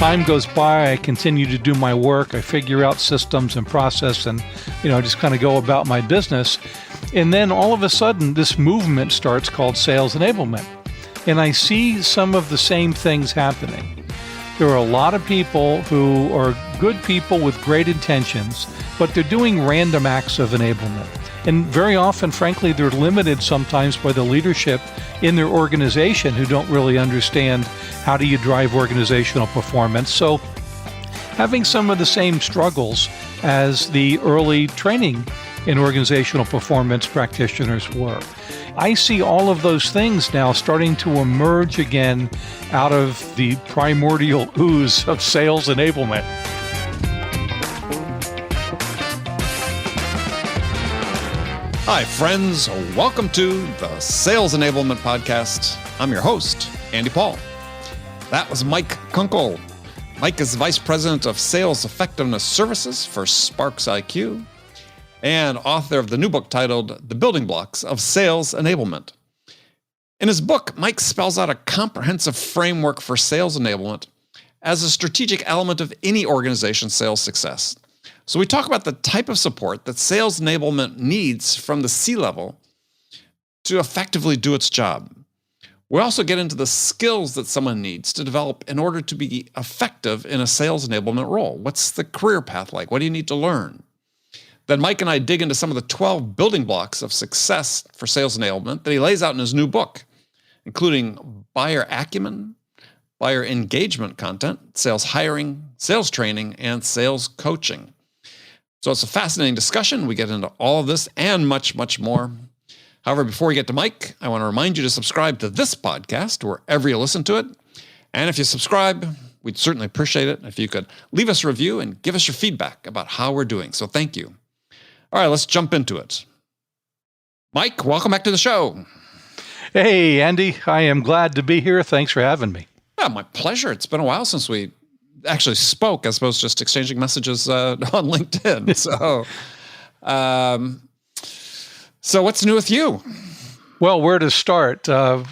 time goes by, I continue to do my work. I figure out systems and process and, just kind of go about my business. And then all of a sudden, this movement starts called sales enablement. And I see some of the same things happening. There are a lot of people who are good people with great intentions, but they're doing random acts of enablement. And very often, frankly, they're limited sometimes by the leadership in their organization who don't really understand how do you drive organizational performance. So having some of the same struggles as the early training in organizational performance practitioners were. I see all of those things now starting to emerge again out of the primordial ooze of sales enablement. Hi, friends. Welcome to the Sales Enablement Podcast. I'm your host, Andy Paul. That was Mike Kunkle. Mike is Vice President of Sales Effectiveness Services for SPARXIQ and author of the new book titled The Building Blocks of Sales Enablement. In his book, Mike spells out a comprehensive framework for sales enablement as a strategic element of any organization's sales success. So we talk about the type of support that sales enablement needs from the C-level to effectively do its job. We also get into the skills that someone needs to develop in order to be effective in a sales enablement role. What's the career path like? What do you need to learn? Then Mike and I dig into some of the 12 building blocks of success for sales enablement that he lays out in his new book, including buyer acumen, buyer engagement content, sales hiring, sales training, and sales coaching. So it's a fascinating discussion. We get into all of this and much, much more. However, before we get to Mike, I want to remind you to subscribe to this podcast wherever you listen to it. And if you subscribe, we'd certainly appreciate it if you could leave us a review and give us your feedback about how we're doing. So thank you. All right, let's jump into it. Mike, welcome back to the show. Hey, Andy, I am glad to be here. Thanks for having me. Yeah, my pleasure. It's been a while since we actually spoke, as opposed to just exchanging messages on LinkedIn. So what's new with you? Well, where to start?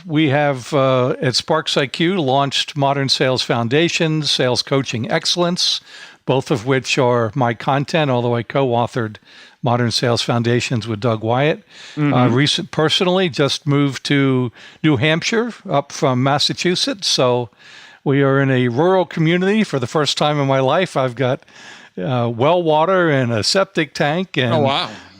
We have at SPARXIQ launched Modern Sales Foundations, Sales Coaching Excellence, both of which are my content, although I co-authored Modern Sales Foundations with Doug Wyatt. Personally, just moved to New Hampshire up from Massachusetts. So we are in a rural community for the first time in my life. I've got well water and a septic tank and,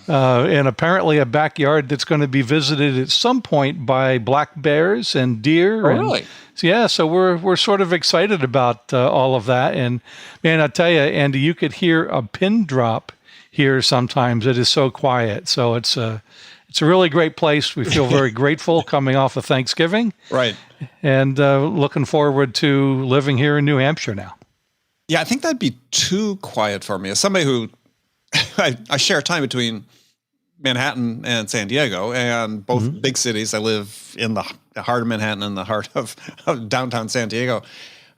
and apparently a backyard that's going to be visited at some point by black bears and deer. Really? So we're sort of excited about all of that. And man, I tell you, Andy, you could hear a pin drop here sometimes. It is so quiet. So it's a really great place. We feel very grateful coming off of Thanksgiving. Right. And looking forward to living here in New Hampshire now. Yeah, I think that'd be too quiet for me. As somebody who, I share time between Manhattan and San Diego, and both big cities. I live in the heart of Manhattan, in the heart of downtown San Diego,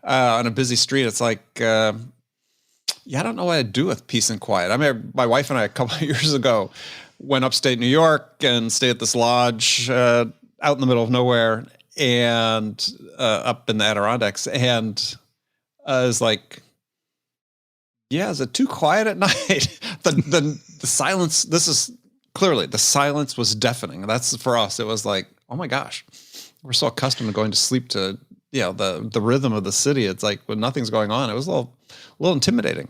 on a busy street. It's like, I don't know what I'd do with peace and quiet. I mean, my wife and I, a couple of years ago, went upstate New York and stayed at this lodge out in the middle of nowhere and up in the Adirondacks. And I was like, yeah, is it too quiet at night? The silence, clearly the silence was deafening. That's for us. It was like, oh my gosh, we're so accustomed to going to sleep to, the rhythm of the city. It's like when nothing's going on, it was a little intimidating.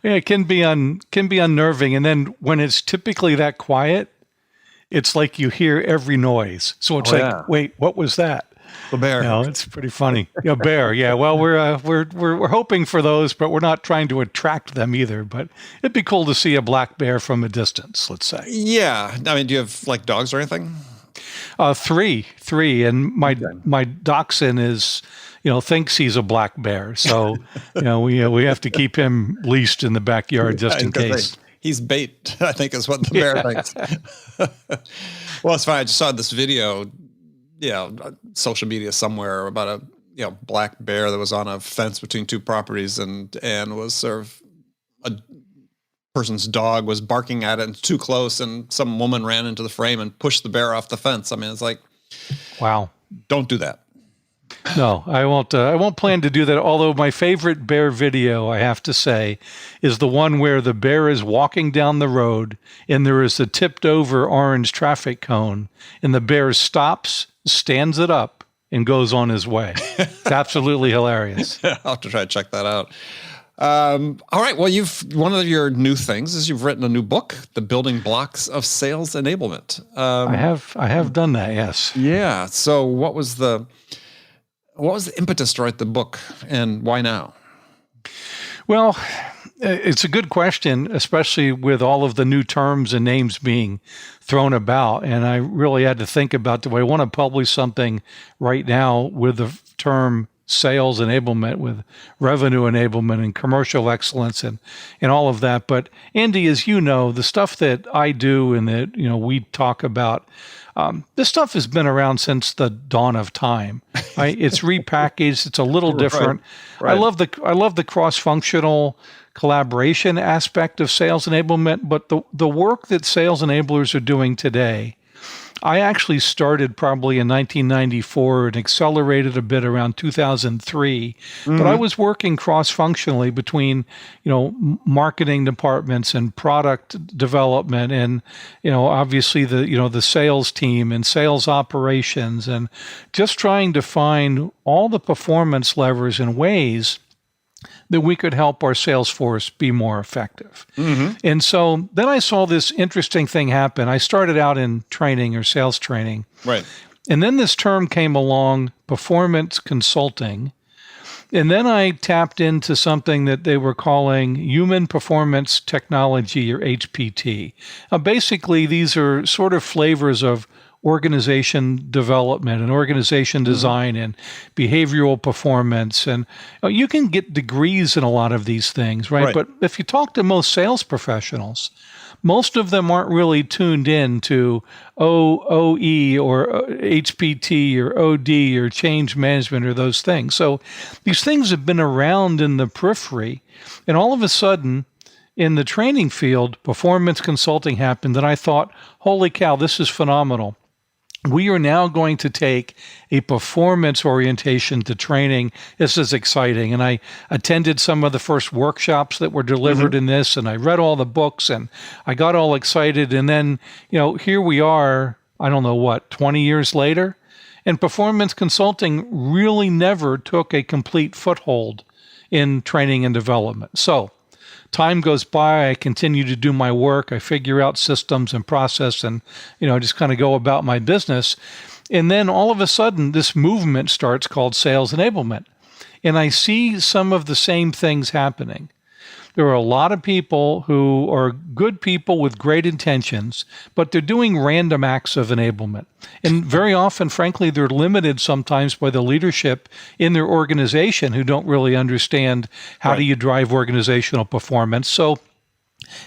Yeah, it can be unnerving. And then when it's typically that quiet, it's like you hear every noise. So it's wait, what was that? The bear. It's pretty funny. Bear. Yeah. Well, we're hoping for those, but we're not trying to attract them either. But it'd be cool to see a black bear from a distance, let's say. Yeah. I mean, do you have like dogs or anything? Three. And my dachshund is, thinks he's a black bear. So, we have to keep him leashed in the backyard just in case. He's bait, I think is what the bear thinks. Well, it's fine. I just saw this video, social media somewhere about a black bear that was on a fence between two properties and was sort of a person's dog was barking at it and too close, and some woman ran into the frame and pushed the bear off the fence. I mean, it's like, wow, don't do that. No, I won't. I won't plan to do that. Although my favorite bear video, I have to say, is the one where the bear is walking down the road and there is a tipped-over orange traffic cone, and the bear stops, stands it up, and goes on his way. It's absolutely hilarious. I'll have to try to check that out. All right. Well, one of your new things is you've written a new book, The Building Blocks of Sales Enablement. I have done that. Yes. Yeah. So what was the impetus to write the book, and why now? Well, it's a good question, especially with all of the new terms and names being thrown about. And I really had to think about, do I want to publish something right now with the term sales enablement, with revenue enablement and commercial excellence and all of that? But Andy, as you know, the stuff that I do and that we talk about, this stuff has been around since the dawn of time. Right? It's repackaged. It's a little different. Right. I love the cross-functional collaboration aspect of sales enablement, but the work that sales enablers are doing today, I actually started probably in 1994 and accelerated a bit around 2003. Mm-hmm. But I was working cross-functionally between, marketing departments and product development, and obviously the sales team and sales operations, and just trying to find all the performance levers and ways that we could help our sales force be more effective. Mm-hmm. And so then I saw this interesting thing happen. I started out in training or sales training. Right. And then this term came along, performance consulting. And then I tapped into something that they were calling human performance technology, or HPT. Basically, these are sort of flavors of organization development and organization design and behavioral performance. And you can get degrees in a lot of these things, right? But if you talk to most sales professionals, most of them aren't really tuned in to OE or HPT or OD or change management or those things. So these things have been around in the periphery, and all of a sudden, in the training field, performance consulting happened, and I thought, holy cow, this is phenomenal. We are now going to take a performance orientation to training. This is exciting. And I attended some of the first workshops that were delivered in this, and I read all the books, and I got all excited. And then, here we are, 20 years later, and performance consulting really never took a complete foothold in training and development. So time goes by, I continue to do my work, I figure out systems and process, and just kind of go about my business. And then all of a sudden, this movement starts called sales enablement. And I see some of the same things happening. There are a lot of people who are good people with great intentions, but they're doing random acts of enablement. And very often, frankly, they're limited sometimes by the leadership in their organization who don't really understand how do you drive organizational performance. So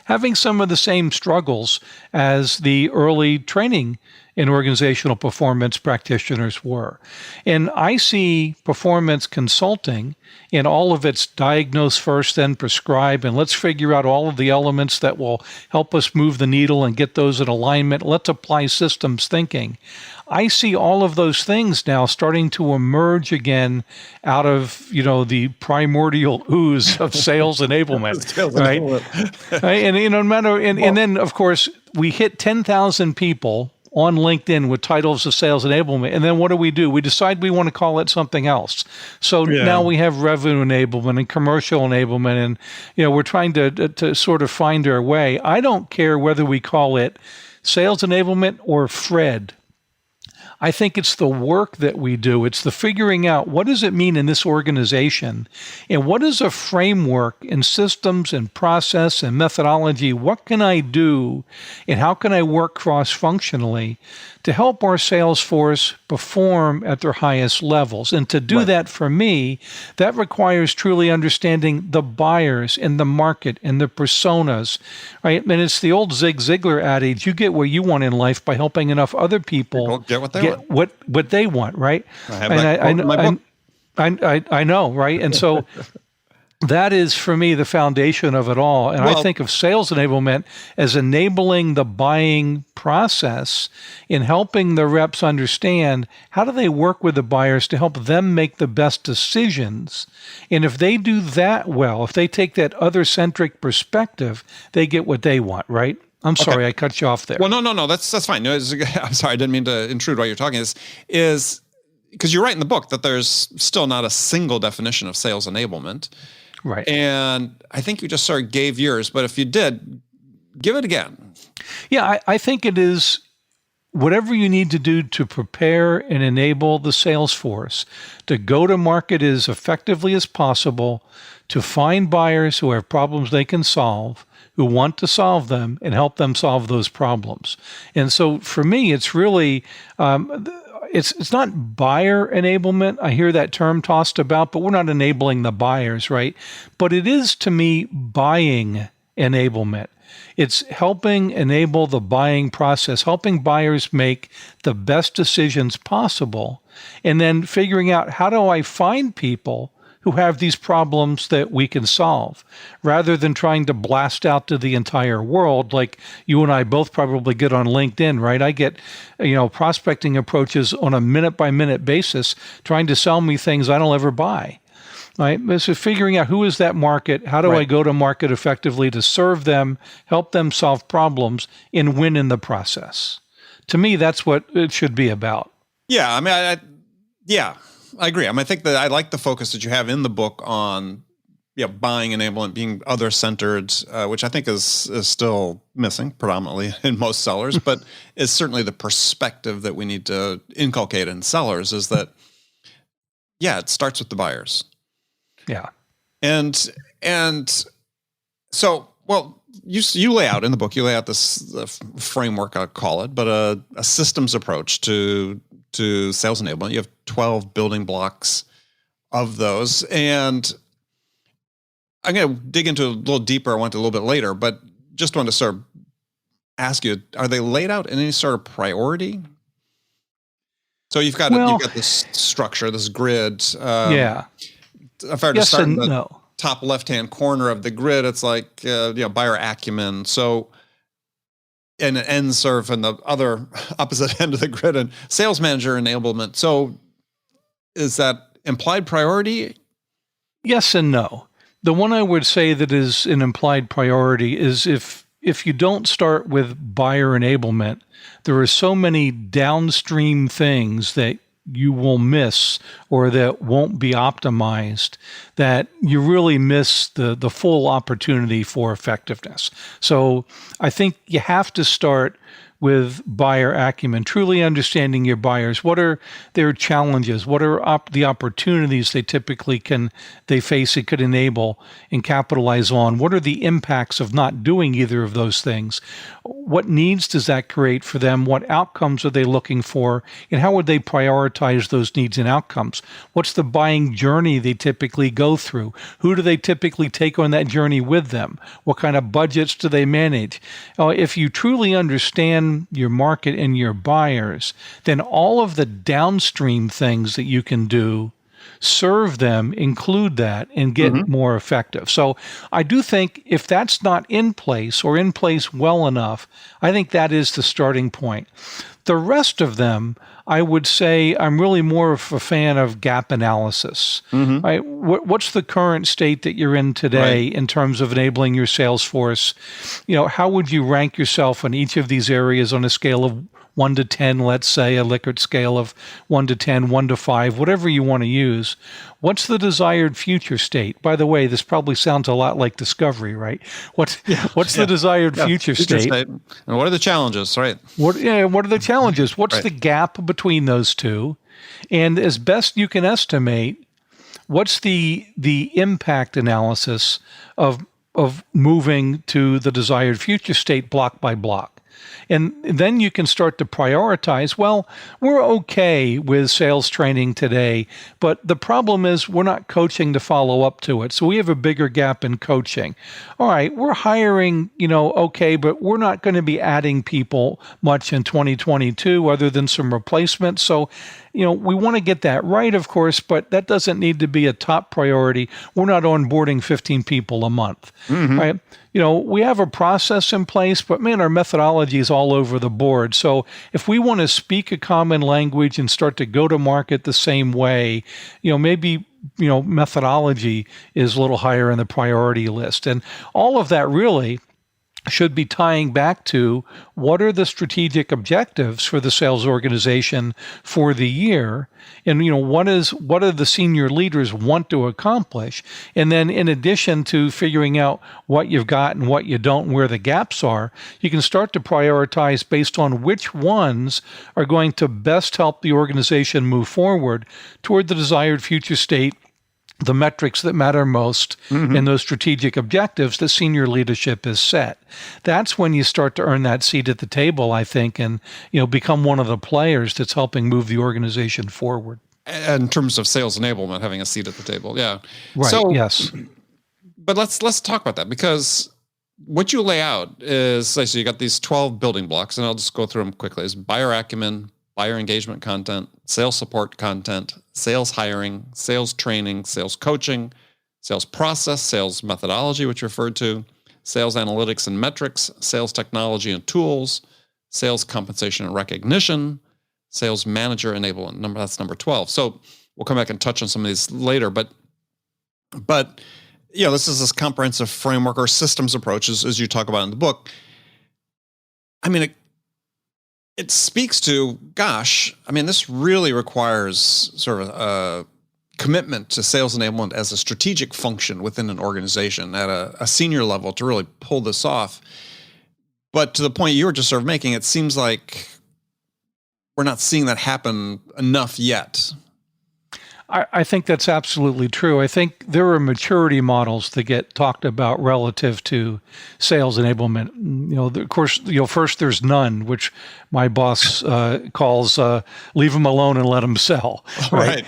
having some of the same struggles as the early training and organizational performance practitioners were. And I see performance consulting in all of its diagnose first, then prescribe, and let's figure out all of the elements that will help us move the needle and get those in alignment. Let's apply systems thinking. I see all of those things now starting to emerge again out of, the primordial ooze of sales enablement, right? And no matter, and then of course we hit 10,000 people on LinkedIn with titles of sales enablement. And then what do? We decide we want to call it something else. So now we have revenue enablement and commercial enablement. And, we're trying to sort of find our way. I don't care whether we call it sales enablement or FRED. I think it's the work that we do. It's the figuring out what does it mean in this organization, and what is a framework and systems and process and methodology. What can I do, and how can I work cross-functionally to help our sales force perform at their highest levels? And to do that for me, that requires truly understanding the buyers and the market and the personas, right? And it's the old Zig Ziglar adage, you get what you want in life by helping enough other people get what they want. What they want, right? I have that quote in my book. I know, right? And so That is, for me, the foundation of it all. And I Well, think of sales enablement as enabling the buying process in helping the reps understand how do they work with the buyers to help them make the best decisions. And if they do that well, if they take that other-centric perspective, they get what they want, right? I'm sorry, I cut you off there. well, no, that's fine. No, I'm sorry, I didn't mean to intrude while you're talking. Is because you write in the book that there's still not a single definition of sales enablement. Right. And I think you just sort of gave yours, but if you did, give it again. Yeah, I think it is whatever you need to do to prepare and enable the sales force to go to market as effectively as possible, to find buyers who have problems they can solve, who want to solve them, and help them solve those problems. And so for me, it's really it's not buyer enablement. I hear that term tossed about, but we're not enabling the buyers, right? But it is, to me, buying enablement. It's helping enable the buying process, helping buyers make the best decisions possible, and then figuring out how do I find people who have these problems that we can solve, rather than trying to blast out to the entire world like you and I both probably get on LinkedIn, right? I get, prospecting approaches on a minute-by-minute basis trying to sell me things I don't ever buy. Right? So figuring out who is that market, how do I go to market effectively to serve them, help them solve problems, and win in the process. To me, that's what it should be about. Yeah, I mean, I agree. I mean, I think that I like the focus that you have in the book on buying enablement, being other-centered, which I think is still missing predominantly in most sellers, but is certainly the perspective that we need to inculcate in sellers is that, it starts with the buyers. Yeah. And so, well, you lay out in the book, this framework, I'll call it, but a systems approach to sales enablement. You have 12 building blocks of those. And I'm going to dig into a little deeper. I want to a little bit later, but just wanted to sort of ask you, are they laid out in any sort of priority? So you've got this structure, this grid. If I were to start in the top left-hand corner of the grid, it's like, buyer acumen. So, and it ends sort of in the other opposite end of the grid and sales manager enablement. So is that implied priority? Yes and no. The one I would say that is an implied priority is if you don't start with buyer enablement, there are so many downstream things that you will miss or that won't be optimized that you really miss the full opportunity for effectiveness. So I think you have to start with buyer acumen, truly understanding your buyers. What are their challenges? What are the opportunities they face and could enable and capitalize on? What are the impacts of not doing either of those things? What needs does that create for them? What outcomes are they looking for? And how would they prioritize those needs and outcomes? What's the buying journey they typically go through? Who do they typically take on that journey with them? What kind of budgets do they manage? If you truly understand your market and your buyers, then all of the downstream things that you can do, serve them, include that, and get more effective. So I do think if that's not in place or in place well enough, I think that is the starting point. The rest of them, I would say I'm really more of a fan of gap analysis. Right? What's the current state that you're in today in terms of enabling your sales force? How would you rank yourself on each of these areas on a scale of 1 to 10, let's say, a Likert scale of 1 to 10, 1 to 5, whatever you want to use. What's the desired future state? By the way, this probably sounds a lot like discovery, right? What's the desired future state? And what are the challenges, right? What are the challenges? What's the gap between those two? And as best you can estimate, what's the impact analysis of moving to the desired future state block by block? And then you can start to prioritize, well, we're okay with sales training today, but the problem is we're not coaching to follow up to it. So we have a bigger gap in coaching. All right, we're hiring, okay, but we're not going to be adding people much in 2022 other than some replacements. So, we want to get that right, of course, but that doesn't need to be a top priority. We're not onboarding 15 people a month, right? We have a process in place, but man, our methodology is all over the board. So if we want to speak a common language and start to go to market the same way, maybe methodology is a little higher in the priority list. And all of that really should be tying back to what are the strategic objectives for the sales organization for the year, and what do the senior leaders want to accomplish, and then in addition to figuring out what you've got and what you don't and where the gaps are, you can start to prioritize based on which ones are going to best help the organization move forward toward the desired future state, the metrics that matter most, and those strategic objectives that senior leadership has set. That's when you start to earn that seat at the table, I think, and become one of the players that's helping move the organization forward. In terms of sales enablement, having a seat at the table, yeah. Right. So, yes. But let's talk about that, because what you lay out is, so you got these 12 building blocks, and I'll just go through them quickly. Is buyer acumen, buyer engagement content, sales support content, sales hiring, sales training, sales coaching, sales process, sales methodology, which you referred to, sales analytics and metrics, sales technology and tools, sales compensation and recognition, sales manager enablement. That's number 12. So we'll come back and touch on some of these later, but this is this comprehensive framework or systems approach, as you talk about in the book. I mean, it speaks to, this really requires sort of a commitment to sales enablement as a strategic function within an organization at a senior level to really pull this off. But to the point you were just sort of making, it seems like we're not seeing that happen enough yet. I think that's absolutely true. I think there are maturity models that get talked about relative to sales enablement. Of course, first there's none, which my boss calls leave them alone and let them sell. Right.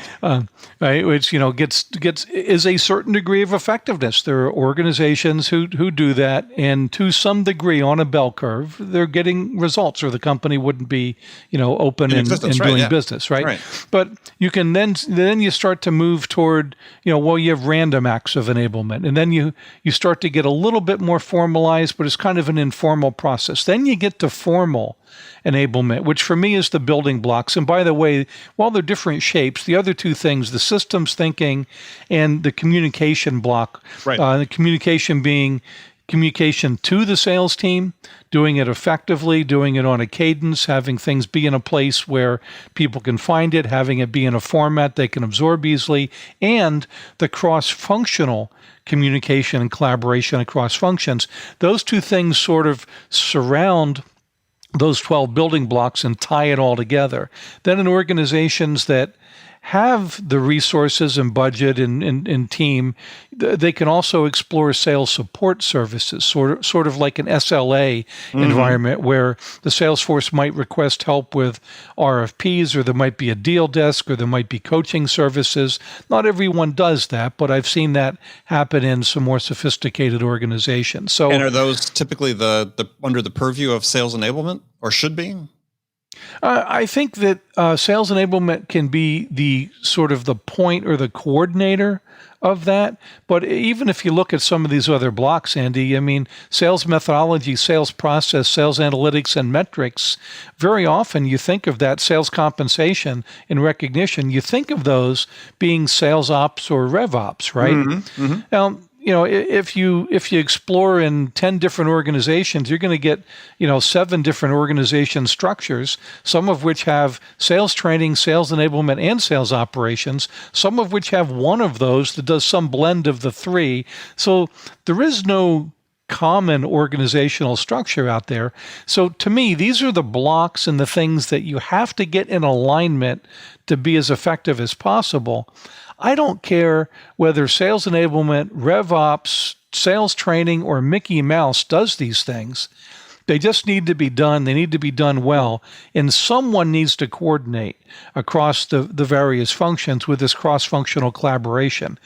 Right. Which is a certain degree of effectiveness. There are organizations who do that, and to some degree, on a bell curve, they're getting results, or the company wouldn't be open and doing business. Right. But you can then you start to move toward, you have random acts of enablement. And then you start to get a little bit more formalized, but it's kind of an informal process. Then you get to formal enablement, which for me is the building blocks. And by the way, while they're different shapes, the other two things, the systems thinking and the communication block, the communication being communication to the sales team, doing it effectively, doing it on a cadence, having things be in a place where people can find it, having it be in a format they can absorb easily, and the cross-functional communication and collaboration across functions. Those two things sort of surround those 12 building blocks and tie it all together. Then in organizations that have the resources and budget and team, they can also explore sales support services, sort of like an SLA environment where the sales force might request help with RFPs, or there might be a deal desk, or there might be coaching services. Not everyone does that, but I've seen that happen in some more sophisticated organizations. So, and are those typically the under the purview of sales enablement, or should be? I think that sales enablement can be the sort of the point or the coordinator of that. But even if you look at some of these other blocks, Andy, sales methodology, sales process, sales analytics, and metrics, very often you think of that sales compensation and recognition. You think of those being sales ops or rev ops, right? Now, if you explore in 10 different organizations, you're going to get, 7 different organization structures, some of which have sales training, sales enablement, and sales operations, some of which have one of those that does some blend of the three. So there is no common organizational structure out there. So to me, these are the blocks and the things that you have to get in alignment to be as effective as possible. I don't care whether sales enablement, rev ops, sales training, or Mickey Mouse does these things. They just need to be done. They need to be done well. And someone needs to coordinate across the various functions with this cross-functional collaboration.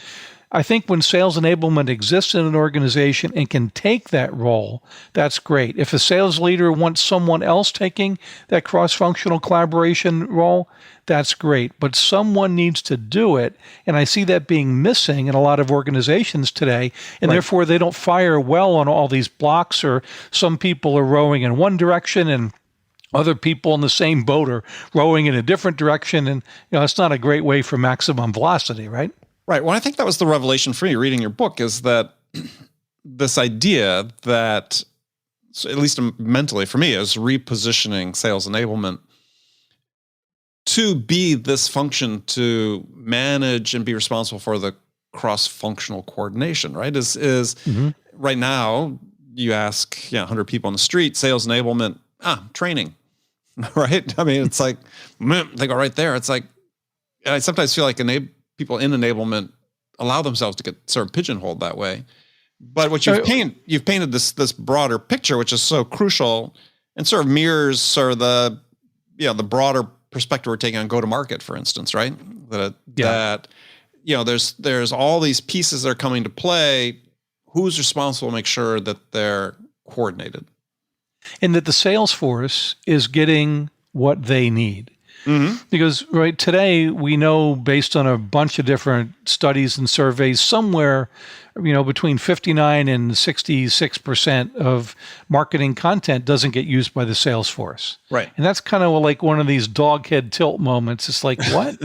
I think when sales enablement exists in an organization and can take that role, that's great. If a sales leader wants someone else taking that cross-functional collaboration role, that's great. But someone needs to do it, and I see that being missing in a lot of organizations today, and therefore they don't fire well on all these blocks, or some people are rowing in one direction and other people in the same boat are rowing in a different direction, and it's not a great way for maximum velocity, right? Right. Well, I think that was the revelation for me reading your book, is that this idea that, at least mentally for me, is repositioning sales enablement to be this function to manage and be responsible for the cross-functional coordination, right? Is right now you ask 100 people on the street, sales enablement, training, right? I mean, it's like, they go right there. It's like, I sometimes feel like people in enablement allow themselves to get sort of pigeonholed that way. But what you've painted this broader picture, which is so crucial and sort of mirrors sort of the broader perspective we're taking on go-to-market, for instance, right? That there's all these pieces that are coming to play. Who's responsible to make sure that they're coordinated? And that the sales force is getting what they need. Because today we know, based on a bunch of different studies and surveys, somewhere between 59 and 66% of marketing content doesn't get used by the sales force. Right. And that's kind of like one of these dog head tilt moments. It's like, what?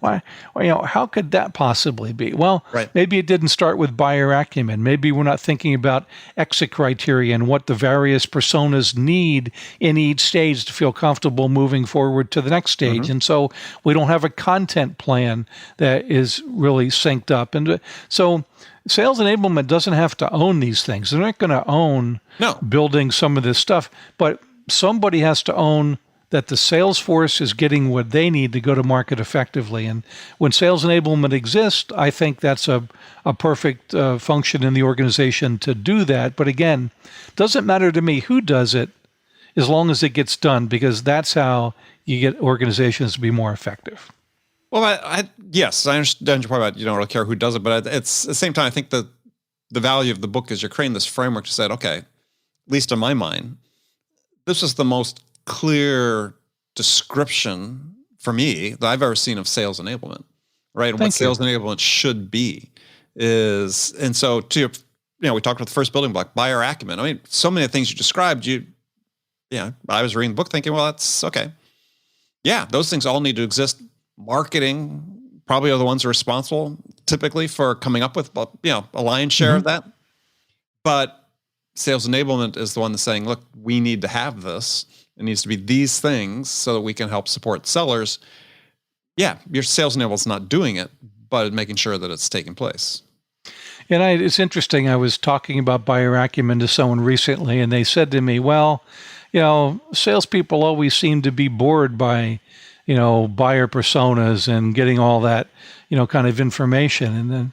Why? How could that possibly be? Well, maybe it didn't start with buyer acumen. Maybe we're not thinking about exit criteria and what the various personas need in each stage to feel comfortable moving forward to the next stage. And so we don't have a content plan that is really synced up. And so sales enablement doesn't have to own these things. They're not going to own building some of this stuff, but somebody has to own that the sales force is getting what they need to go to market effectively. And when sales enablement exists, I think that's a perfect function in the organization to do that. But again, it doesn't matter to me who does it, as long as it gets done, because that's how you get organizations to be more effective. Well, yes, I understand your point about you don't really care who does it, but it's at the same time, I think that the value of the book is you're creating this framework to say, okay, at least in my mind, this is the most clear description for me that I've ever seen of sales enablement, right? And what sales enablement should be is, and so to we talked about the first building block, buyer acumen. I mean, so many things you described, I was reading the book thinking, well, that's okay. Yeah, those things all need to exist. Marketing probably are the ones who are responsible typically for coming up with, a lion's share of that. But sales enablement is the one that's saying, look, we need to have this. It needs to be these things so that we can help support sellers. Yeah, your sales enablement is not doing it, but making sure that it's taking place. And it's interesting. I was talking about buyer acumen to someone recently, and they said to me, well, salespeople always seem to be bored by buyer personas and getting all that, kind of information. And then,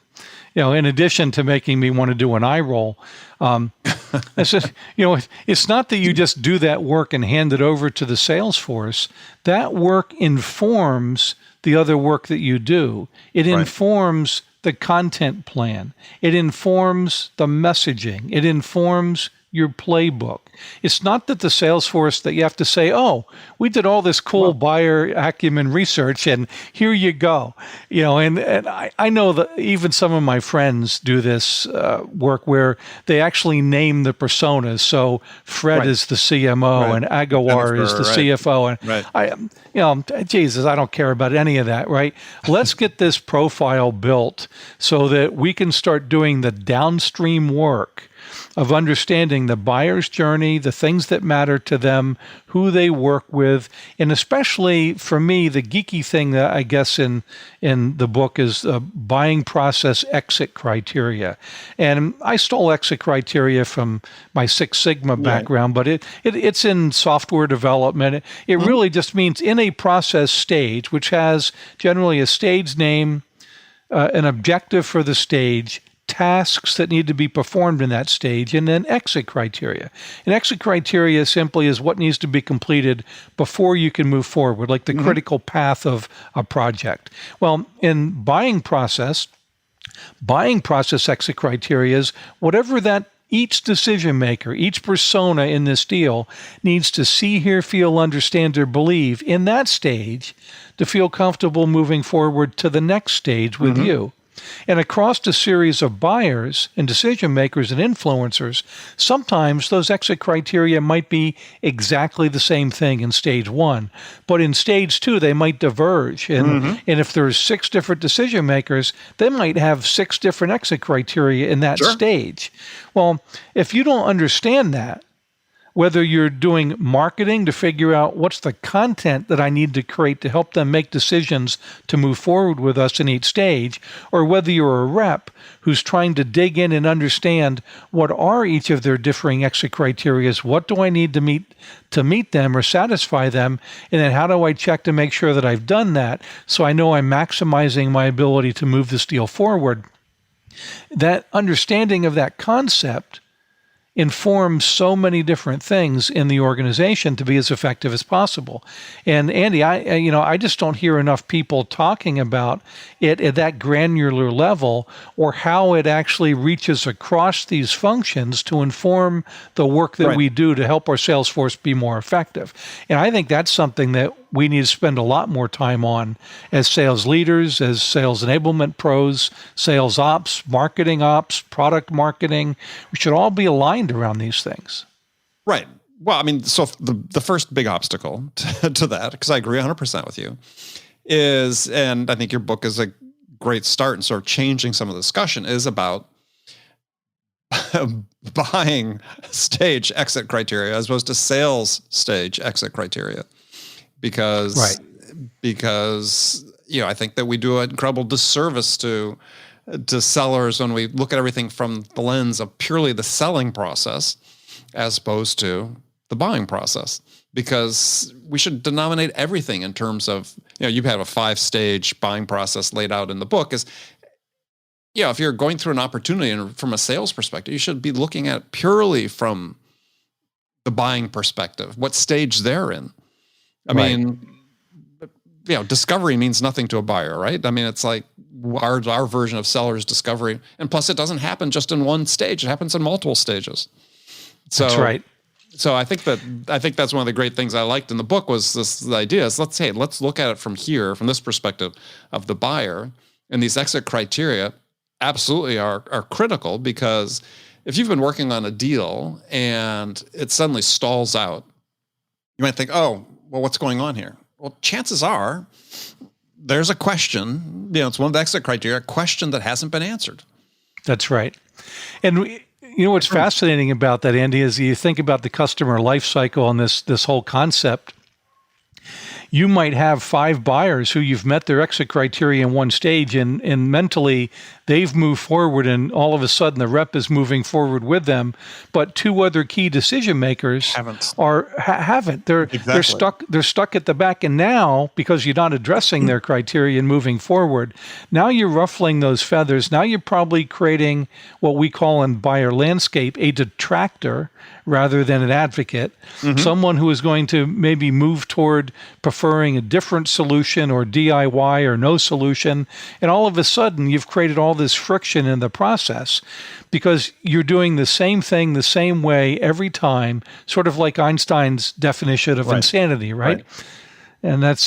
in addition to making me want to do an eye roll, I said, it's not that you just do that work and hand it over to the sales force. That work informs the other work that you do. It informs the content plan. It informs the messaging. It informs your playbook. It's not that the sales force that you have to say, oh, we did all this cool buyer acumen research and here you go. And I know that even some of my friends do this work where they actually name the personas. So Fred is the CMO and Agawar is the CFO. And Jesus, I don't care about any of that, right? Let's get this profile built so that we can start doing the downstream work of understanding the buyer's journey, the things that matter to them, who they work with, and especially for me, the geeky thing that I guess in the book is buying process exit criteria. And I stole exit criteria from my Six Sigma background, but it's in software development. It really just means in a process stage, which has generally a stage name, an objective for the stage, tasks that need to be performed in that stage, and then exit criteria. And exit criteria simply is what needs to be completed before you can move forward, like the critical path of a project. Well, in buying process exit criteria is whatever that each decision maker, each persona in this deal needs to see, hear, feel, understand, or believe in that stage to feel comfortable moving forward to the next stage with you. And across a series of buyers and decision makers and influencers, sometimes those exit criteria might be exactly the same thing in stage one, but in stage two, they might diverge. And if there's 6 different decision makers, they might have 6 different exit criteria in that stage. Well, if you don't understand that, whether you're doing marketing to figure out what's the content that I need to create to help them make decisions to move forward with us in each stage, or whether you're a rep who's trying to dig in and understand what are each of their differing exit criteria, what do I need to meet them or satisfy them, and then how do I check to make sure that I've done that so I know I'm maximizing my ability to move this deal forward. That understanding of that concept informs so many different things in the organization to be as effective as possible. And Andy, I just don't hear enough people talking about it at that granular level, or how it actually reaches across these functions to inform the work that we do to help our sales force be more effective. And I think that's something that we need to spend a lot more time on as sales leaders, as sales enablement pros, sales ops, marketing ops, product marketing. We should all be aligned around these things. Right. Well, I mean, so the first big obstacle to that, because I agree 100% with you, is, and I think your book is a great start in sort of changing some of the discussion, is about buying stage exit criteria as opposed to sales stage exit criteria. Because I think that we do an incredible disservice to sellers when we look at everything from the lens of purely the selling process as opposed to the buying process. Because we should denominate everything in terms of, you have a 5-stage buying process laid out in the book. Is, if you're going through an opportunity and from a sales perspective, you should be looking at it purely from the buying perspective, what stage they're in. I mean, discovery means nothing to a buyer, right? I mean, it's like our version of seller's discovery. And plus, it doesn't happen just in one stage. It happens in multiple stages. So, that's right. So I think that's one of the great things I liked in the book was the idea is let's look at it from this perspective of the buyer, and these exit criteria absolutely are critical, because if you've been working on a deal and it suddenly stalls out, you might think, oh, well, what's going on here? Well, chances are there's a question, it's one of the exit criteria, a question that hasn't been answered. That's right. And what's fascinating about that, Andy, is you think about the customer life cycle and this whole concept. You might have 5 buyers who you've met their exit criteria in one stage, and mentally they've moved forward, and all of a sudden the rep is moving forward with them. But 2 other key decision makers haven't. They're stuck at the back, and now, because you're not addressing their criteria and moving forward, now you're ruffling those feathers. Now you're probably creating what we call in buyer landscape a detractor rather than an advocate, someone who is going to maybe move toward preferring a different solution or DIY or no solution. And all of a sudden, you've created all this friction in the process because you're doing the same thing the same way every time, sort of like Einstein's definition of insanity, right? And that's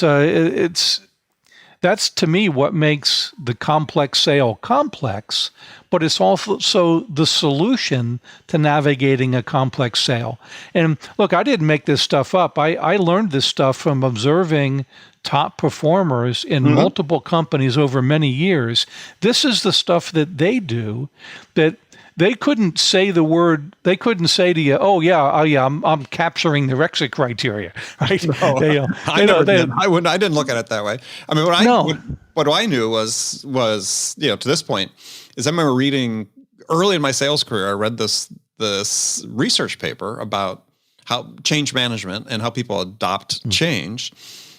to me what makes the complex sale complex, but it's also the solution to navigating a complex sale. And look, I didn't make this stuff up. I learned this stuff from observing top performers in multiple companies over many years. This is the stuff that they do that they couldn't say the word. They couldn't say to you, "Oh yeah, I'm capturing the exit criteria." Right? No, I didn't look at it that way. I mean, what I knew was to this point is I remember reading early in my sales career. I read this research paper about how change management and how people adopt change,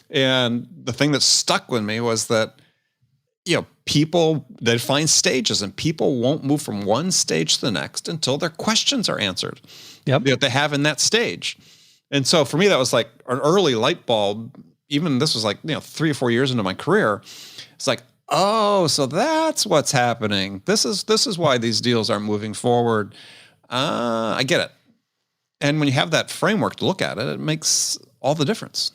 and the thing that stuck with me was that people, they define stages, and people won't move from one stage to the next until their questions are answered that they have in that stage. And so for me, that was like an early light bulb. Even this was like, 3 or 4 years into my career. It's like, oh, so that's what's happening. This is why these deals aren't moving forward. I get it. And when you have that framework to look at it, it makes all the difference.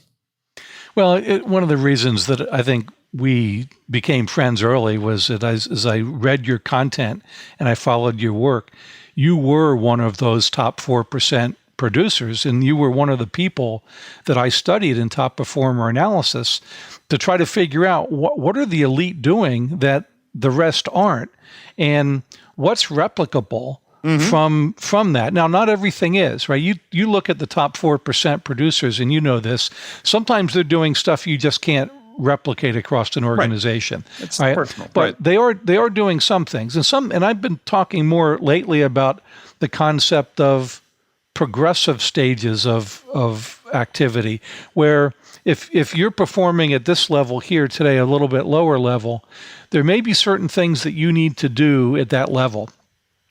Well, one of the reasons that I think we became friends early was that as I read your content and I followed your work, you were one of those top 4% producers, and you were one of the people that I studied in top performer analysis to try to figure out what are the elite doing that the rest aren't, and what's replicable from that. Now, not everything is, right? You look at the top 4% producers, and you know this. Sometimes they're doing stuff you just can't replicate across an organization. Right. It's right? personal. But they are doing some things. And I've been talking more lately about the concept of progressive stages of activity, where if you're performing at this level here today, a little bit lower level, there may be certain things that you need to do at that level.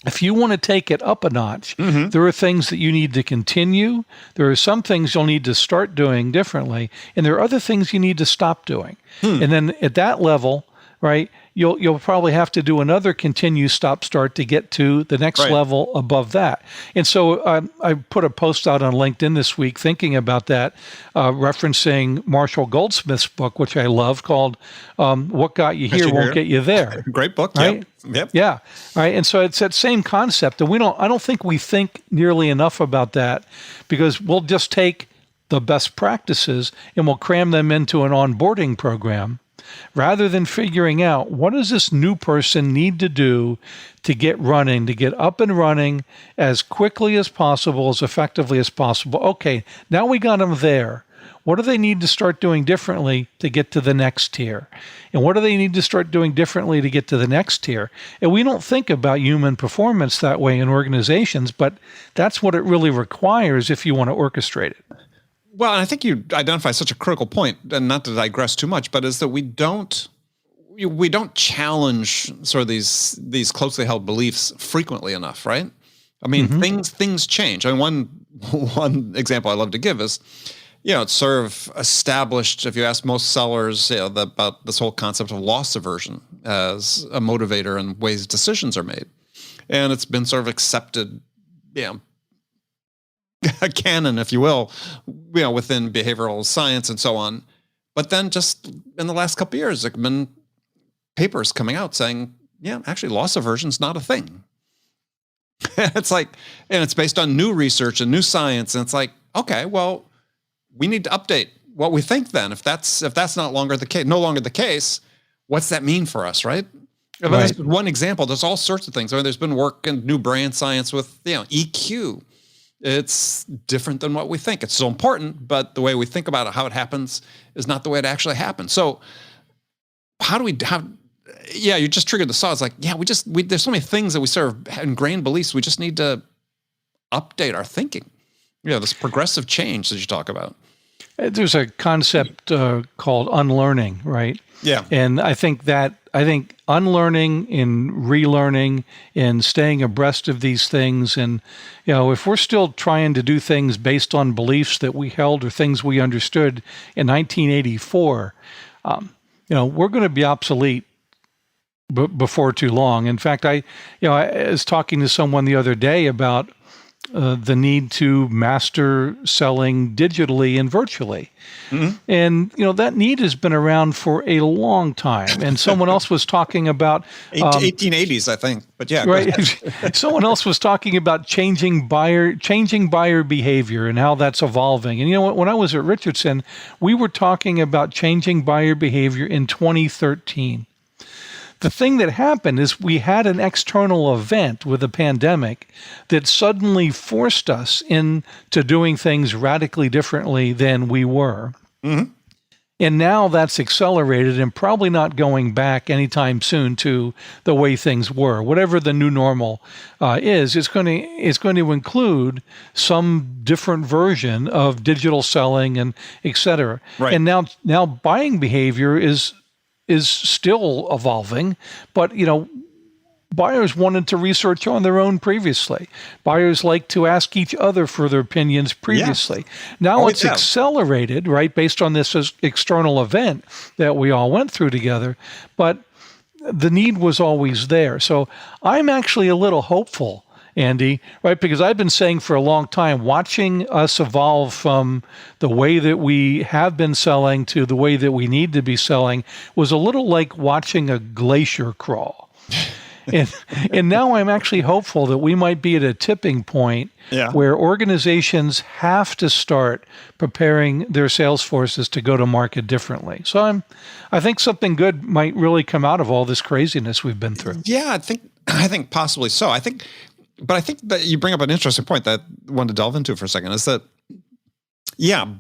If you want to take it up a notch, there are things that you need to continue. There are some things you'll need to start doing differently, and there are other things you need to stop doing. And then at that level, right, you'll probably have to do another continue, stop, start to get to the next level above that. And so I put a post out on LinkedIn this week thinking about that, referencing Marshall Goldsmith's book, which I love, called "What Got You Here Won't Get You There." Great book, right? Yep. Yeah, right. And so it's that same concept, and I don't think we think nearly enough about that, because we'll just take the best practices and we'll cram them into an onboarding program, rather than figuring out what does this new person need to do to get running, to get up and running as quickly as possible, as effectively as possible. Okay, now we got them there. What do they need to start doing differently to get to the next tier? And what do they need to start doing differently to get to the next tier? And we don't think about human performance that way in organizations, but that's what it really requires if you want to orchestrate it. Well, and I think you identify such a critical point, and not to digress too much, but is that we don't challenge sort of these closely held beliefs frequently enough, right? I mean, things change. I mean, one example I love to give is, it's sort of established, if you ask most sellers, about this whole concept of loss aversion as a motivator in ways decisions are made. And it's been sort of accepted, a canon, if you will, within behavioral science and so on. But then just in the last couple of years, there have been papers coming out saying, actually loss aversion is not a thing. It's like, and it's based on new research and new science. And it's like, okay, well, we need to update what we think then. If that's no longer the case, what's that mean for us, right? I mean, that's one example. There's all sorts of things. I mean, there's been work in new brain science with, EQ. It's different than what we think. It's still important, but the way we think about it, how it happens, is not the way it actually happens. So how do we you just triggered the saw. It's like, there's so many things that we sort of ingrained beliefs. We just need to update our thinking. This progressive change that you talk about. There's a concept called unlearning, right? Yeah. And I think unlearning and relearning and staying abreast of these things, and if we're still trying to do things based on beliefs that we held or things we understood in 1984, we're going to be obsolete before too long. In fact, I was talking to someone the other day about the need to master selling digitally and virtually. And, that need has been around for a long time. And someone else was talking about 1880s, I think. But yeah, right. Someone else was talking about changing buyer behavior and how that's evolving. And when I was at Richardson, we were talking about changing buyer behavior in 2013. The thing that happened is we had an external event with a pandemic that suddenly forced us into doing things radically differently than we were. And now that's accelerated and probably not going back anytime soon to the way things were. Whatever the new normal is, it's going to include some different version of digital selling and et cetera. Right. And now buying behavior is is still evolving, but buyers wanted to research on their own previously. Buyers like to ask each other for their opinions previously. Yes. Now Always it's have. accelerated, right, based on this external event that we all went through together. But the need was always there. So I'm actually a little hopeful, Andy, right? Because I've been saying for a long time, watching us evolve from the way that we have been selling to the way that we need to be selling was a little like watching a glacier crawl. And now I'm actually hopeful that we might be at a tipping point where organizations have to start preparing their sales forces to go to market differently. So I think something good might really come out of all this craziness we've been through. Yeah, I think possibly so. But I think that you bring up an interesting point that I wanted to delve into for a second is that,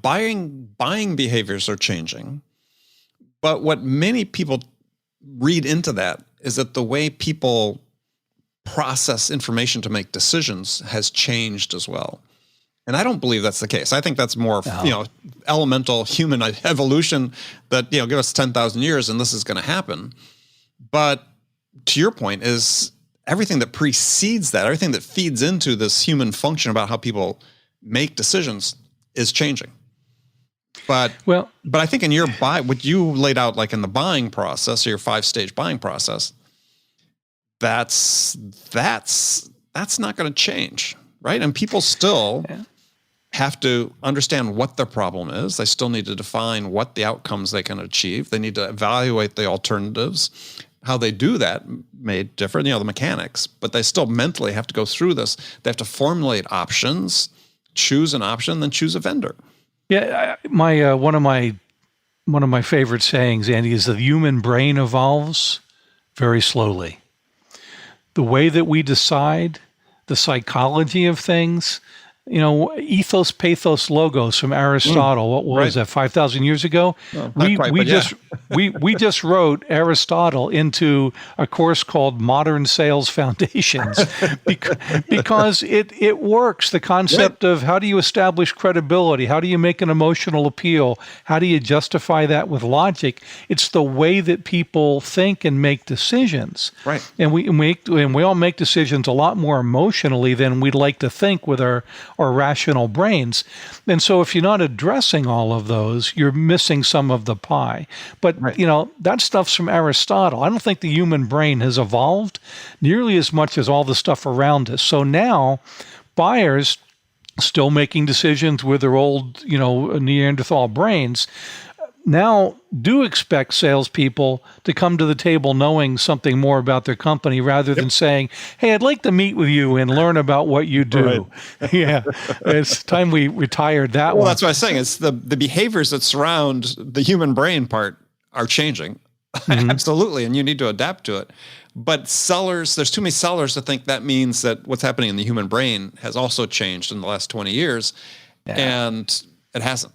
buying behaviors are changing. But what many people read into that is that the way people process information to make decisions has changed as well. And I don't believe that's the case. I think that's more, elemental human evolution that, give us 10,000 years and this is going to happen. But to your point is everything that precedes that, everything that feeds into this human function about how people make decisions is changing. But I think in your what you laid out, like in the buying process, or your 5-stage buying process, that's not going to change, right? And people still have to understand what the problem is. They still need to define what the outcomes they can achieve. They need to evaluate the alternatives. How they do that may differ, the mechanics, but they still mentally have to go through this. They have to formulate options, choose an option, then choose a vendor. Yeah, one of my favorite sayings, Andy, is the human brain evolves very slowly. The way that we decide, the psychology of things, ethos, pathos, logos from Aristotle. What was that? 5,000 years ago. Well, we just wrote Aristotle into a course called Modern Sales Foundations because it works. The concept of how do you establish credibility? How do you make an emotional appeal? How do you justify that with logic? It's the way that people think and make decisions. Right. And we all make decisions a lot more emotionally than we'd like to think with our rational brains. And so if you're not addressing all of those, you're missing some of the pie. But, that stuff's from Aristotle. I don't think the human brain has evolved nearly as much as all the stuff around us. So now buyers still making decisions with their old, Neanderthal brains now do expect salespeople to come to the table knowing something more about their company rather than saying, hey, I'd like to meet with you and learn about what you do. Right. Yeah, it's time we retired that one. Well, that's what I was saying. It's the behaviors that surround the human brain part are changing. Mm-hmm. Absolutely, and you need to adapt to it. But sellers, there's too many sellers to think that means that what's happening in the human brain has also changed in the last 20 years, and it hasn't.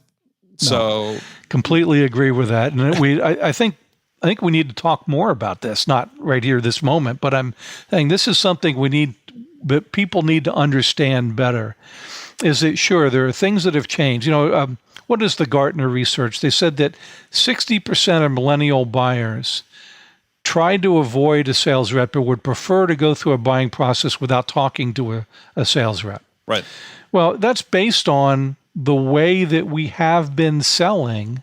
So completely agree with that. And I think we need to talk more about this, not right here, this moment, but I'm saying this is something that people need to understand better. Is that sure, there are things that have changed. What is the Gartner research? They said that 60% of millennial buyers tried to avoid a sales rep or would prefer to go through a buying process without talking to a sales rep. Right. Well, that's based on the way that we have been selling,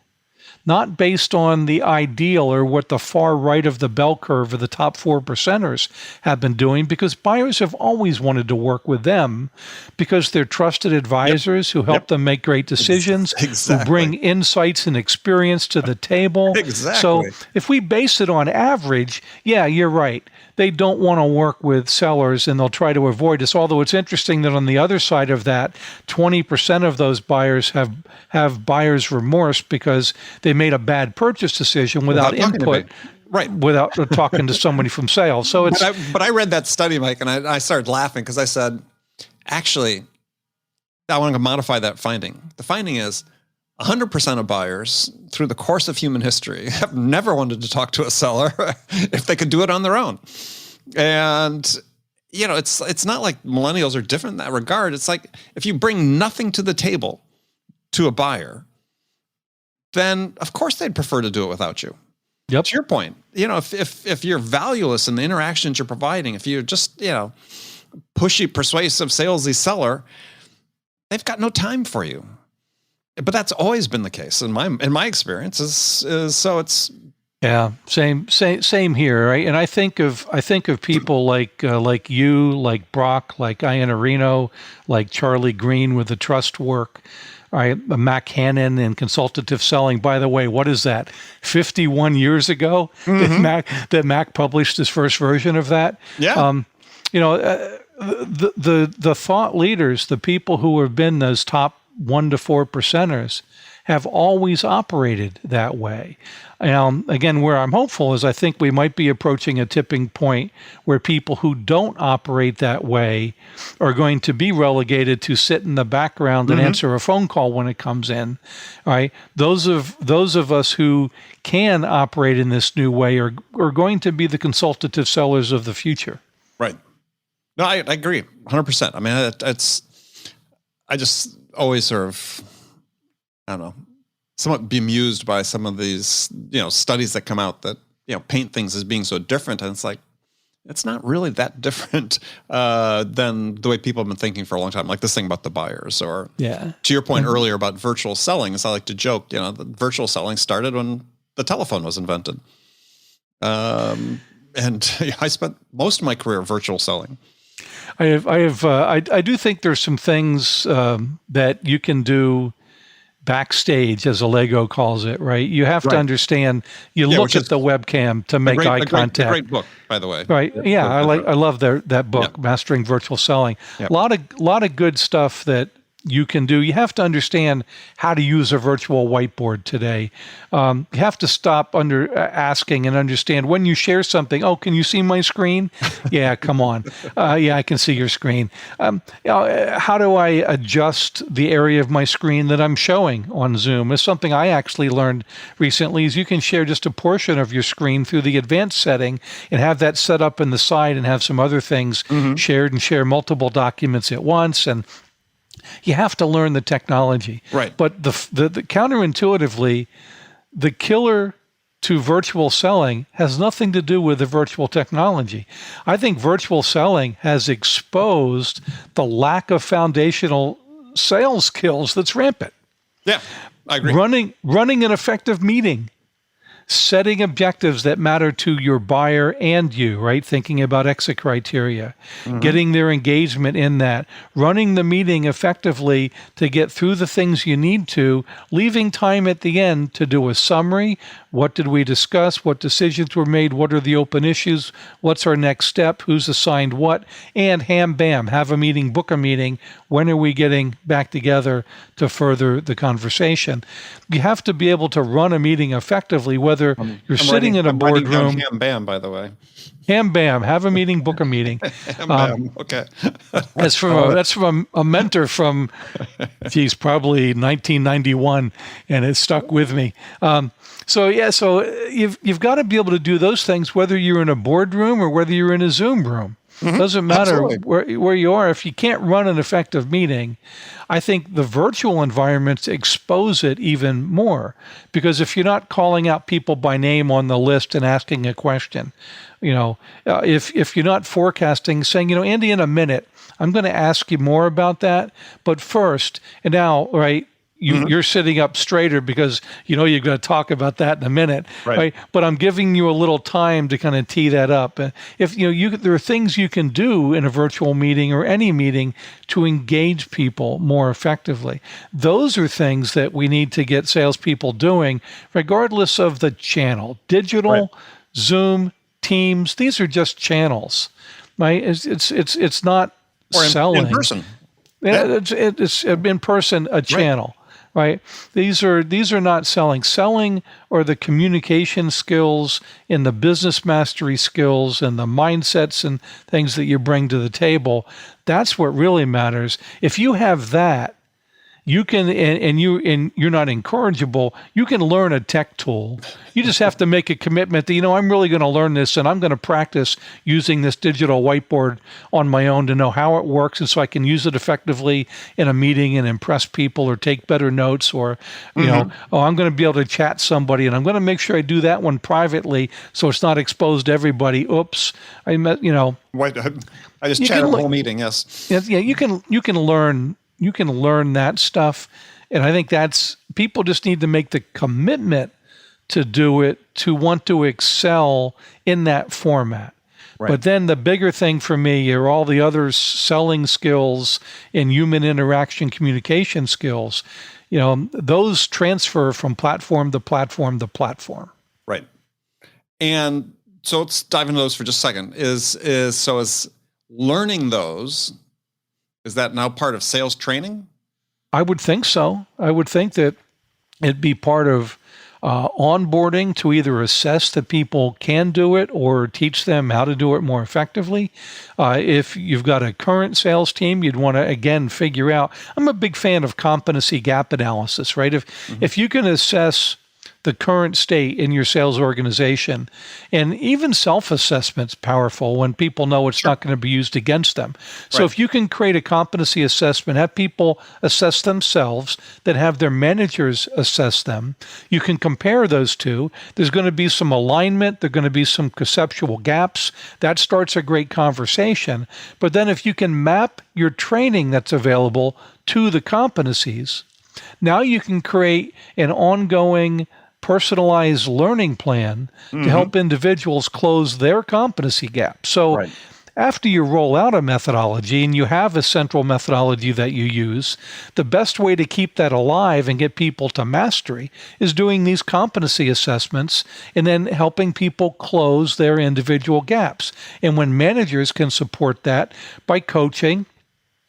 not based on the ideal or what the far right of the bell curve of the top 4%ers have been doing, because buyers have always wanted to work with them because they're trusted advisors who help them make great decisions, who bring insights and experience to the table. Exactly. So if we base it on average, yeah, you're right. They don't want to work with sellers and they'll try to avoid us. Although it's interesting that on the other side of that, 20% of those buyers have buyer's remorse because they made a bad purchase decision without input, without talking to somebody from sales. So it's. But I read that study, Mike, and I started laughing because I said, actually, I want to modify that finding. The finding is 100% of buyers through the course of human history have never wanted to talk to a seller if they could do it on their own. And, it's not like millennials are different in that regard. It's like if you bring nothing to the table to a buyer, then of course they'd prefer to do it without you. Yep. To your point, if you're valueless in the interactions you're providing, if you're just, pushy, persuasive, salesy seller, they've got no time for you. But that's always been the case in my experience. Is so it's. Yeah, same here, right? And I think of people like you, like Brock, like Iannarino, like Charlie Green with the trust work. Right, Mac Hannon in consultative selling. By the way, what is that? 51 years ago that Mac published his first version of that. Yeah. The thought leaders, the people who have been those top 1 to 4%ers, have always operated that way. Again, where I'm hopeful is I think we might be approaching a tipping point where people who don't operate that way are going to be relegated to sit in the background and answer a phone call when it comes in. Right? Those of us who can operate in this new way are going to be the consultative sellers of the future. Right. No, I agree 100%. I mean, I just always sort of, I don't know, somewhat bemused by some of these, studies that come out that, paint things as being so different. And it's like, it's not really that different than the way people have been thinking for a long time. Like this thing about the buyers, or to your point earlier about virtual selling, as I like to joke, the virtual selling started when the telephone was invented. And I spent most of my career virtual selling. I do think there's some things that you can do backstage, as Allego calls it, right? You have to understand, look at the webcam to make eye contact. Great book, by the way. Right. Yeah. I love that book, Mastering Virtual Selling. A lot of good stuff that you can do. You have to understand how to use a virtual whiteboard today. You have to stop asking and understand when you share something. Oh, can you see my screen? Yeah, come on. Yeah, I can see your screen. How do I adjust the area of my screen that I'm showing on Zoom? It's something I actually learned recently. Is you can share just a portion of your screen through the advanced setting and have that set up in the side and have some other things shared and share multiple documents at once. And you have to learn the technology. Right. But the counterintuitively, the killer to virtual selling has nothing to do with the virtual technology. I think virtual selling has exposed the lack of foundational sales skills that's rampant. Yeah, I agree. Running an effective meeting, setting objectives that matter to your buyer and you, right? Thinking about exit criteria, getting their engagement in that, running the meeting effectively to get through the things you need to, leaving time at the end to do a summary. What did we discuss? What decisions were made? What are the open issues? What's our next step? Who's assigned what? And bam, have a meeting, book a meeting. When are we getting back together to further the conversation? You have to be able to run a meeting effectively, whether you're sitting in a boardroom. Bam, by the way. Bam, have a meeting, book a meeting. Bam. Okay. that's from a mentor from, probably 1991, and it stuck with me. So you've got to be able to do those things, whether you're in a boardroom or whether you're in a Zoom room. Doesn't matter where you are. If you can't run an effective meeting, I think the virtual environments expose it even more, because if you're not calling out people by name on the list and asking a question, if you're not forecasting, saying, Andy, in a minute, I'm going to ask you more about that. But first, and now, right, you're sitting up straighter because you're going to talk about that in a minute, right? But I'm giving you a little time to kind of tee that up. If there are things you can do in a virtual meeting or any meeting to engage people more effectively. Those are things that we need to get salespeople doing, regardless of the channel. Digital, Zoom, Teams. These are just channels, right? It's not selling in person. It's in person, a channel. Right. These are not selling. Selling are the communication skills and the business mastery skills and the mindsets and things that you bring to the table. That's what really matters. If you have that you can, and you're not incorrigible. You can learn a tech tool. You just have to make a commitment that, I'm really going to learn this, and I'm going to practice using this digital whiteboard on my own to know how it works, and so I can use it effectively in a meeting and impress people or take better notes, or I'm going to be able to chat somebody, and I'm going to make sure I do that one privately so it's not exposed to everybody. Oops, I met, Wait, I just chatted the whole meeting. Yes. Yeah, you can learn that stuff, and I think that's, people just need to make the commitment to do it, to want to excel in that format. Right. But then the bigger thing for me are all the other selling skills and human interaction communication skills. Those transfer from platform to platform to platform. Right. And so let's dive into those for just a second. Is learning those, is that now part of sales training? I would think so. I would think that it'd be part of onboarding to either assess that people can do it or teach them how to do it more effectively. If you've got a current sales team, you'd want to, again, figure out, I'm a big fan of competency gap analysis, right? If you can assess the current state in your sales organization, and even self-assessment's powerful when people know it's not going to be used against them. So if you can create a competency assessment, have people assess themselves, then have their managers assess them, you can compare those two. There's going to be some alignment. There are going to be some conceptual gaps. That starts a great conversation. But then if you can map your training that's available to the competencies, now you can create an ongoing personalized learning plan to help individuals close their competency gap. So after you roll out a methodology and you have a central methodology that you use, the best way to keep that alive and get people to mastery is doing these competency assessments and then helping people close their individual gaps. And when managers can support that by coaching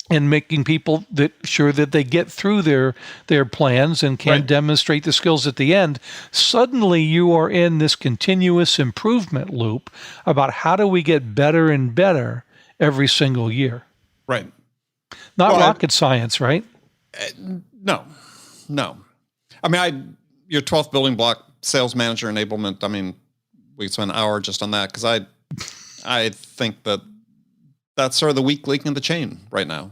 and making people sure that they get through their plans and can demonstrate the skills at the end, suddenly you are in this continuous improvement loop about how do we get better and better every single year. Right. Not rocket science, right? No. I mean, your 12th building block, sales manager enablement, I mean, we spent an hour just on that because I think that's sort of the weak link in the chain right now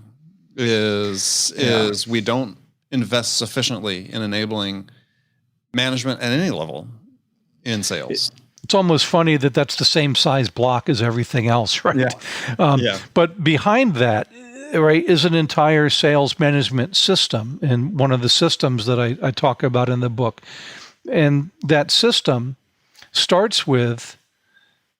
is we don't invest sufficiently in enabling management at any level in sales. It's almost funny that that's the same size block as everything else, right? But behind that, right, is an entire sales management system, and one of the systems that I talk about in the book. And that system starts with,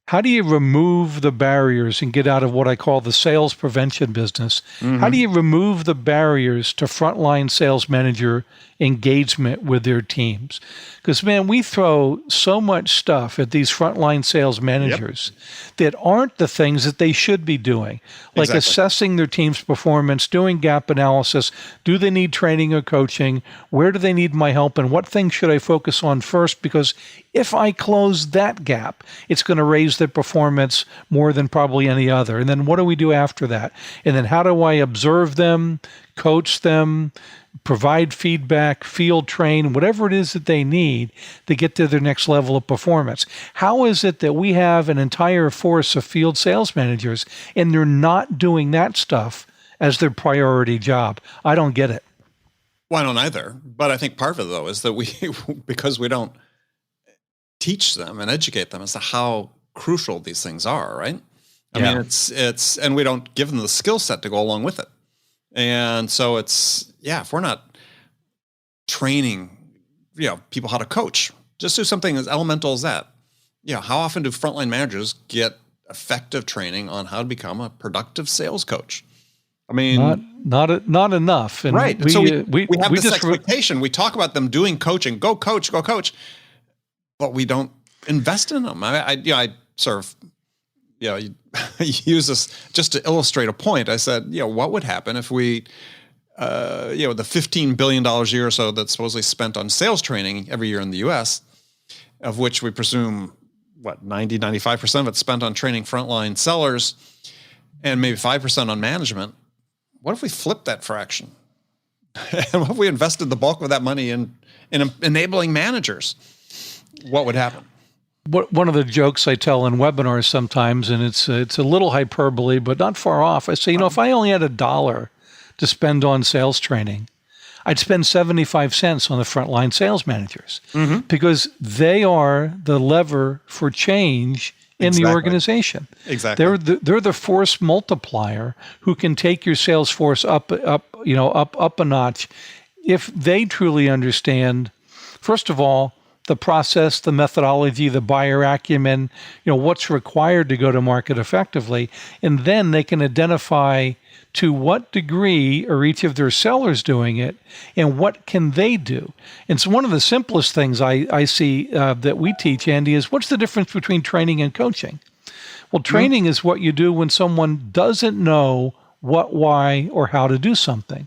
how do you remove the barriers and get out of what I call the sales prevention business? How do you remove the barriers to frontline sales manager engagement with their teams? Because, man, we throw so much stuff at these frontline sales managers that aren't the things that they should be doing, like assessing their team's performance, doing gap analysis. Do they need training or coaching? Where do they need my help? And what things should I focus on first? Because if I close that gap, it's going to raise their performance more than probably any other. And then what do we do after that? And then how do I observe them, coach them, provide feedback, field train, whatever it is that they need to get to their next level of performance? How is it that we have an entire force of field sales managers and they're not doing that stuff as their priority job? I don't get it. Well, I don't either. But I think part of it, though, is that because we don't teach them and educate them as to how crucial these things are, right? I mean, it's, and we don't give them the skill set to go along with it. And so if we're not training, people how to coach, just do something as elemental as that. How often do frontline managers get effective training on how to become a productive sales coach? I mean, not enough. And right. So we have this expectation. We talk about them doing coaching, go coach, but we don't invest in them. I sort of, use this just to illustrate a point. I said, what would happen if we, the $15 billion a year or so that's supposedly spent on sales training every year in the U.S., of which we presume, 95% of it's spent on training frontline sellers and maybe 5% on management. What if we flip that fraction? And what if we invested the bulk of that money in enabling managers? What would happen? One of the jokes I tell in webinars sometimes, and it's a little hyperbole, but not far off. I say, if I only had $1 to spend on sales training, I'd spend 75 cents on the frontline sales managers because they are the lever for change in the organization. Exactly. They're the force multiplier who can take your sales force up a notch if they truly understand, first of all, the process, the methodology, the buyer acumen, what's required to go to market effectively, and then they can identify to what degree are each of their sellers doing it, and what can they do? And so one of the simplest things I see that we teach, Andy, is what's the difference between training and coaching? Well, training is what you do when someone doesn't know what, why, or how to do something.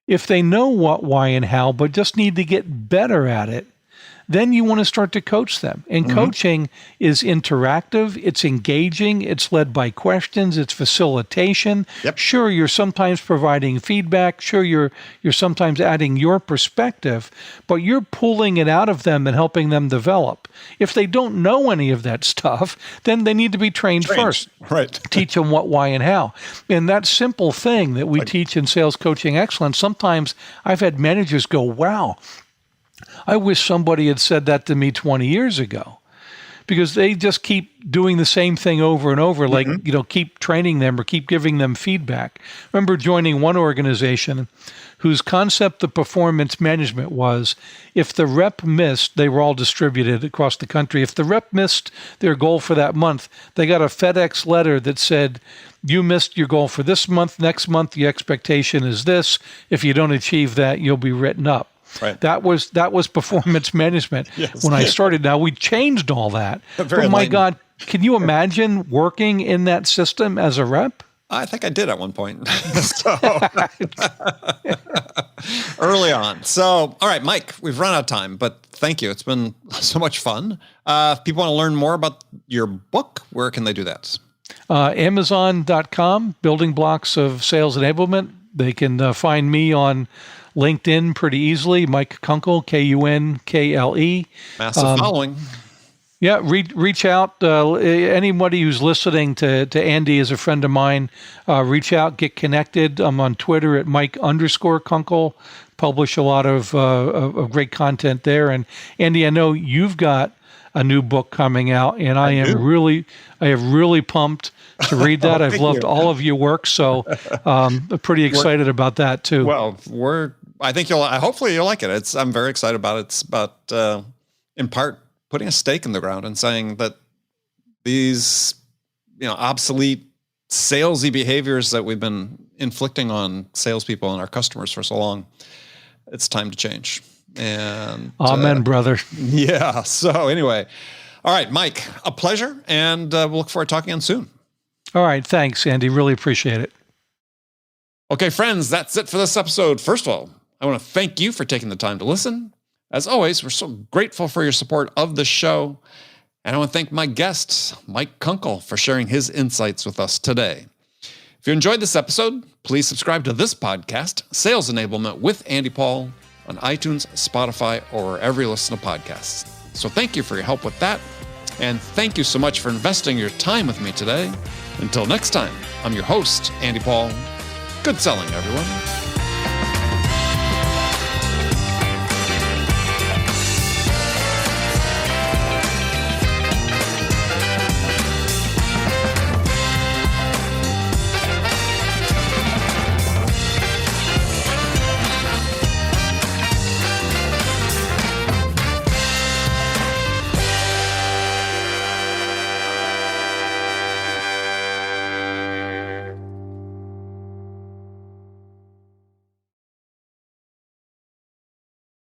If they know what, why, and how, but just need to get better at it, then you want to start to coach them. And coaching is interactive, it's engaging, it's led by questions, it's facilitation. Yep. Sure, you're sometimes providing feedback. Sure, you're sometimes adding your perspective, but you're pulling it out of them and helping them develop. If they don't know any of that stuff, then they need to be trained first. Right. Teach them what, why, and how. And that simple thing that we teach in Sales Coaching Excellence, sometimes I've had managers go, wow, I wish somebody had said that to me 20 years ago, because they just keep doing the same thing over and over, like, keep training them or keep giving them feedback. I remember joining one organization whose concept of performance management was if the rep missed, they were all distributed across the country. If the rep missed their goal for that month, they got a FedEx letter that said, you missed your goal for this month. Next month, the expectation is this. If you don't achieve that, you'll be written up. Right. That was performance management when I started. Now we changed all that. But my God, can you imagine working in that system as a rep? I think I did at one point. Early on. So, all right, Mike, we've run out of time, but thank you. It's been so much fun. If people want to learn more about your book, where can they do that? Amazon.com, Building Blocks of Sales Enablement. They can find me on LinkedIn pretty easily, Mike Kunkle, Kunkle. Massive following. Yeah, reach out. Anybody who's listening to Andy is a friend of mine. Reach out, get connected. I'm on Twitter at Mike_Kunkle. Publish a lot of great content there. And Andy, I know you've got a new book coming out, and I am really pumped to read that. I've loved all of your work, so I'm pretty excited about that too. Well, hopefully you'll like it. I'm very excited about it. It's about, in part, putting a stake in the ground and saying that these, obsolete salesy behaviors that we've been inflicting on salespeople and our customers for so long, it's time to change. And amen, brother. Yeah. So anyway, all right, Mike, a pleasure, and we'll look forward to talking again soon. All right. Thanks, Andy. Really appreciate it. Okay, friends, that's it for this episode. First of all, I want to thank you for taking the time to listen. As always, we're so grateful for your support of the show. And I want to thank my guest, Mike Kunkle, for sharing his insights with us today. If you enjoyed this episode, please subscribe to this podcast, Sales Enablement with Andy Paul, on iTunes, Spotify, or wherever you listen to podcasts. So thank you for your help with that. And thank you so much for investing your time with me today. Until next time, I'm your host, Andy Paul. Good selling, everyone.